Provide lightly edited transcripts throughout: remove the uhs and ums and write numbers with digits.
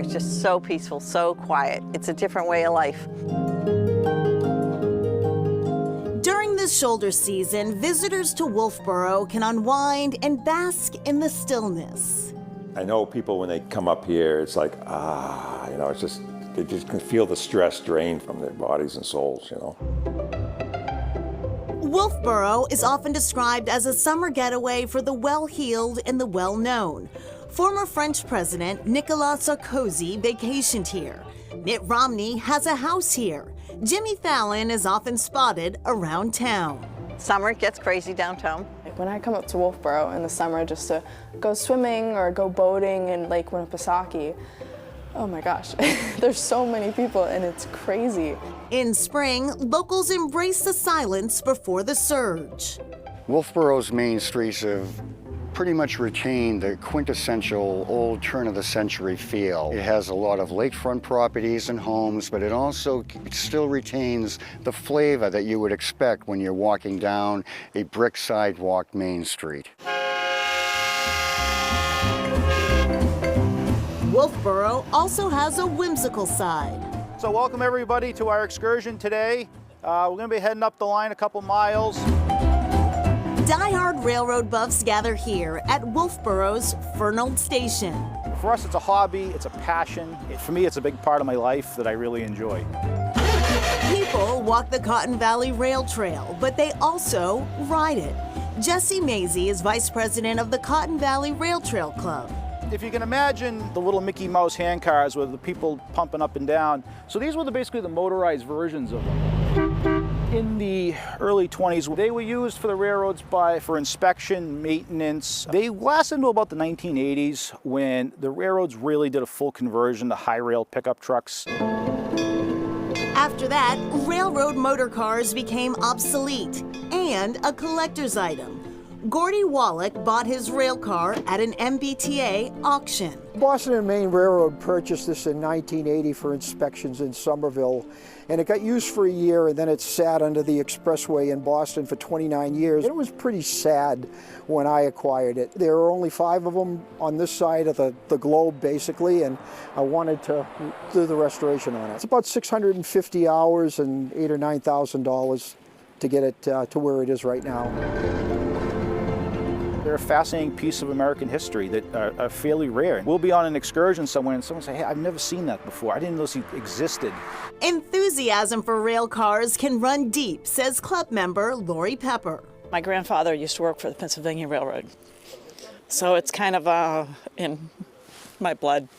is just so peaceful, so quiet. It's a different way of life. During the shoulder season, visitors to Wolfboro can unwind and bask in the stillness. I know people when they come up here, it's like, you know, it's just, they just can feel the stress drain from their bodies and souls, you know. Wolfboro is often described as a summer getaway for the well-heeled and the well-known. Former French President Nicolas Sarkozy vacationed here. Mitt Romney has a house here. Jimmy Fallon is often spotted around town. Summer it gets crazy downtown. When I come up to Wolfboro in the summer just to go swimming or go boating in Lake Winnipesaukee, oh my gosh, there's so many people and it's crazy. In spring, locals embrace the silence before the surge. Wolfboro's main streets have pretty much retained the quintessential old turn-of-the-century feel. It has a lot of lakefront properties and homes, but it also still retains the flavor that you would expect when you're walking down a brick sidewalk main street. Wolfboro also has a whimsical side. So welcome everybody to our excursion today. We're going to be heading up the line a couple miles. Die-hard railroad buffs gather here at Wolfboro's Fernald Station. For us, it's a hobby, it's a passion. For me, it's a big part of my life that I really enjoy. People walk the Cotton Valley Rail Trail, but they also ride it. Jesse Mazie is vice president of the Cotton Valley Rail Trail Club. If you can imagine the little Mickey Mouse handcars with the people pumping up and down, so these were basically the motorized versions of them. In the early 20s, they were used for the railroads for inspection, maintenance. They lasted until about the 1980s when the railroads really did a full conversion to high rail pickup trucks. After that, railroad motor cars became obsolete and a collector's item. Gordy Wallach bought his rail car at an MBTA auction. Boston and Maine Railroad purchased this in 1980 for inspections in Somerville, and it got used for a year, and then it sat under the expressway in Boston for 29 years. It was pretty sad when I acquired it. There are only 5 of them on this side of the globe, basically, and I wanted to do the restoration on it. It's about 650 hours and $8,000 or $9,000 to get it to where it is right now. They're a fascinating piece of American history that are fairly rare. We'll be on an excursion somewhere and someone will say, hey, I've never seen that before. I didn't know this existed. Enthusiasm for rail cars can run deep, says club member Lori Pepper. My grandfather used to work for the Pennsylvania Railroad, so it's kind of in my blood.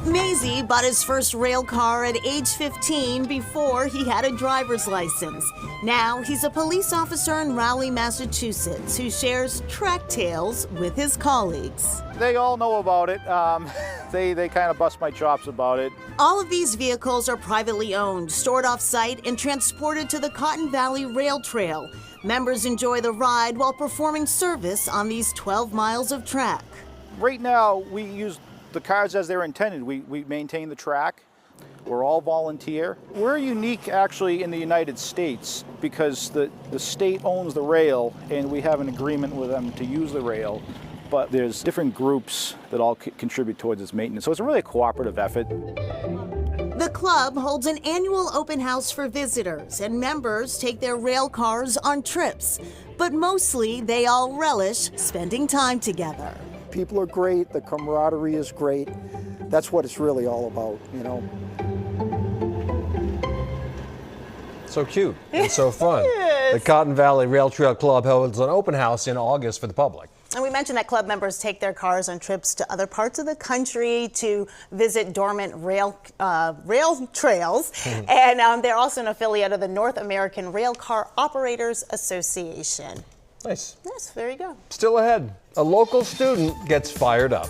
Mazie bought his first rail car at age 15 before he had a driver's license. Now he's a police officer in Raleigh, Massachusetts, who shares track tales with his colleagues. They all know about it. They kind of bust my chops about it. All of these vehicles are privately owned, stored off-site, and transported to the Cotton Valley Rail Trail. Members enjoy the ride while performing service on these 12 miles of track. Right now, we use the cars as they're intended. We maintain the track. We're all volunteer. We're unique actually in the United States because the state owns the rail and we have an agreement with them to use the rail, but there's different groups that all contribute towards its maintenance. So it's really a cooperative effort. The club holds an annual open house for visitors, and members take their rail cars on trips. But mostly, they all relish spending time together. People are great, the camaraderie is great. That's what it's really all about, you know. So cute and so fun. The Cotton Valley Rail Trail Club holds an open house in August for the public. And we mentioned that club members take their cars on trips to other parts of the country to visit dormant rail trails. And they're also an affiliate of the North American Rail Car Operators Association. Nice. Yes, there you go. Still ahead, a local student gets fired up.